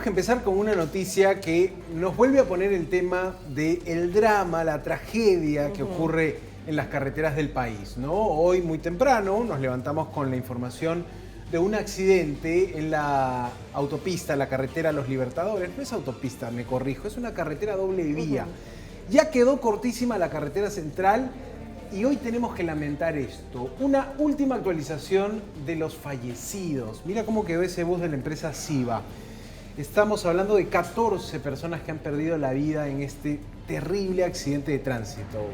que empezar con una noticia que nos vuelve a poner el tema del drama, la tragedia que ocurre en las carreteras del país, ¿no? Hoy muy temprano nos levantamos con la información de un accidente en la autopista, la carretera Los Libertadores. No es autopista, me corrijo, es una carretera doble vía. Ya quedó cortísima la carretera central y hoy tenemos que lamentar esto. Una última actualización de los fallecidos. Mira cómo quedó ese bus de la empresa Siva. Estamos hablando de 14 personas que han perdido la vida en este terrible accidente de tránsito.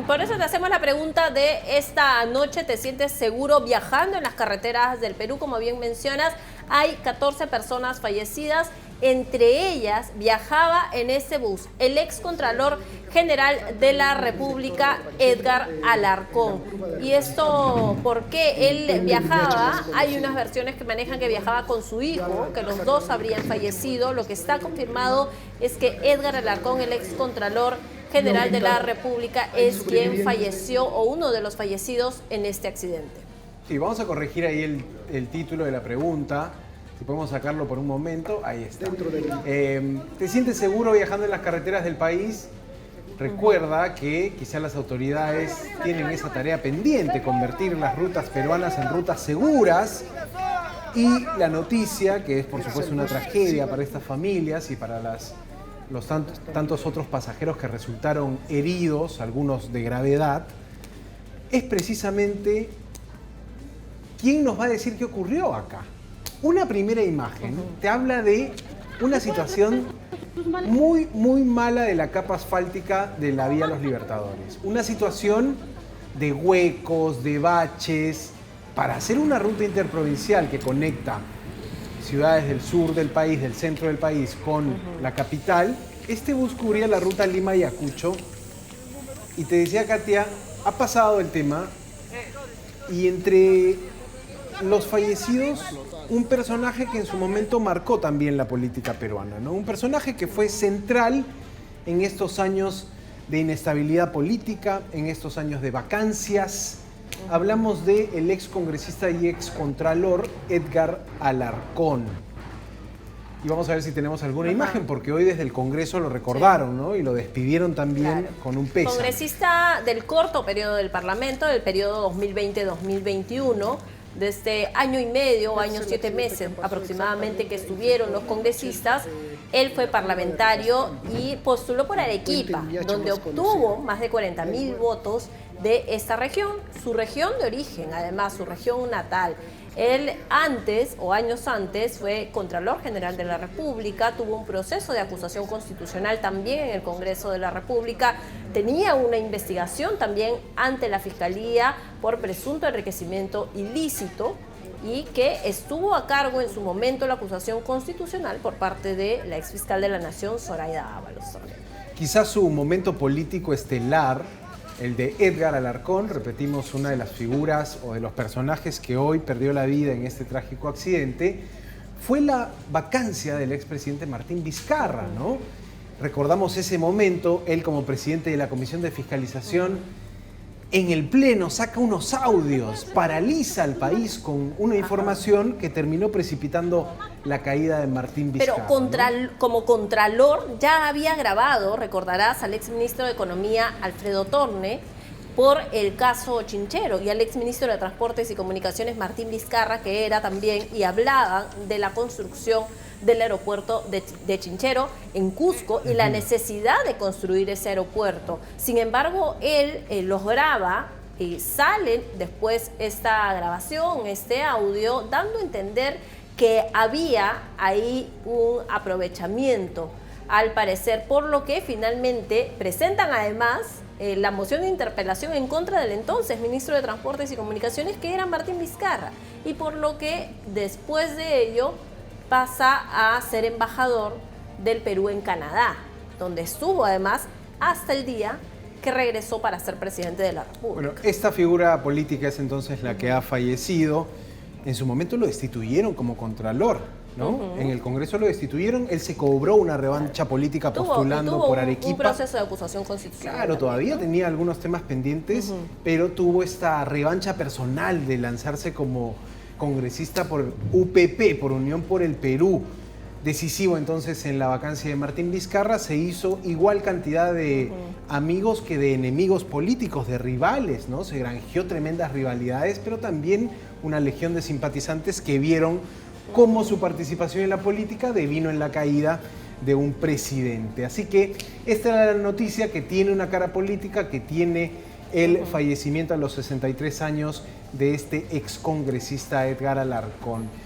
Por eso te hacemos la pregunta de esta noche. ¿Te sientes seguro viajando en las carreteras del Perú? Como bien mencionas, hay 14 personas fallecidas. Entre ellas viajaba en ese bus el excontralor general de la República, Edgar Alarcón. ¿Y esto por qué él viajaba? Hay unas versiones que manejan que viajaba con su hijo, que los dos habrían fallecido. Lo que está confirmado es que Edgar Alarcón, el excontralor general de la República, es quien falleció o uno de los fallecidos en este accidente. Sí, vamos a corregir ahí el título de la pregunta. Si podemos sacarlo por un momento, ahí está. ¿Te sientes seguro viajando en las carreteras del país? Recuerda que quizás las autoridades tienen esa tarea pendiente, convertir las rutas peruanas en rutas seguras. Y la noticia, que es por supuesto una tragedia para estas familias y para los tantos otros pasajeros que resultaron heridos, algunos de gravedad, es precisamente quién nos va a decir qué ocurrió acá. Una primera imagen te habla de una situación muy, muy mala de la capa asfáltica de la vía Los Libertadores. Una situación de huecos, de baches. Para hacer una ruta interprovincial que conecta ciudades del sur del país, del centro del país, con la capital, este bus cubría la ruta Lima-Ayacucho. Y te decía, Katia, ha pasado el tema y entre los fallecidos, un personaje que en su momento marcó también la política peruana, ¿no? Un personaje que fue central en estos años de inestabilidad política, en estos años de vacancias. Hablamos del ex congresista y ex contralor Edgar Alarcón. Y vamos a ver si tenemos alguna imagen, porque hoy desde el Congreso lo recordaron, ¿no? Y lo despidieron también con un pésame. Congresista del corto periodo del Parlamento, del periodo 2020-2021, de este año y medio, años 7 meses aproximadamente que estuvieron los congresistas. Él fue parlamentario y postuló por Arequipa, donde obtuvo más de 40.000 votos de esta región, su región de origen, además su región natal. Él antes o años antes fue Contralor General de la República, tuvo un proceso de acusación constitucional también en el Congreso de la República, tenía una investigación también ante la Fiscalía por presunto enriquecimiento ilícito y que estuvo a cargo en su momento la acusación constitucional por parte de la exfiscal de la Nación, Zoraida Ábalos. Quizás su momento político estelar, el de Edgar Alarcón, repetimos, una de las figuras o de los personajes que hoy perdió la vida en este trágico accidente, fue la vacancia del expresidente Martín Vizcarra, ¿no? Recordamos ese momento, él como presidente de la Comisión de Fiscalización, en el Pleno saca unos audios, paraliza al país con una información que terminó precipitando la caída de Martín Vizcarra. Pero como contralor ya había grabado, recordarás, al exministro de Economía, Alfredo Torne, por el caso Chinchero, y al exministro de Transportes y Comunicaciones, Martín Vizcarra, que era también, y hablaban de la construcción del aeropuerto de Chinchero en Cusco y la necesidad de construir ese aeropuerto. Sin embargo, él los graba y sale después esta grabación, este audio, dando a entender que había ahí un aprovechamiento, al parecer, por lo que finalmente presentan además la moción de interpelación en contra del entonces ministro de Transportes y Comunicaciones, que era Martín Vizcarra, y por lo que después de ello pasa a ser embajador del Perú en Canadá, donde estuvo además hasta el día que regresó para ser presidente de la República. Bueno, esta figura política es entonces la que ha fallecido. En su momento lo destituyeron como contralor, ¿no? En el Congreso lo destituyeron, él se cobró una revancha política postulando por Arequipa. Un proceso de acusación constitucional. Claro, todavía tenía algunos temas pendientes, pero tuvo esta revancha personal de lanzarse como congresista por UPP, por Unión por el Perú. decisivo entonces en la vacancia de Martín Vizcarra, se hizo igual cantidad de amigos que de enemigos políticos, de rivales, ¿no? Se granjeó tremendas rivalidades, pero también una legión de simpatizantes que vieron cómo su participación en la política devino en la caída de un presidente. Así que esta era la noticia que tiene una cara política, que tiene el fallecimiento a los 63 años de este excongresista Edgar Alarcón.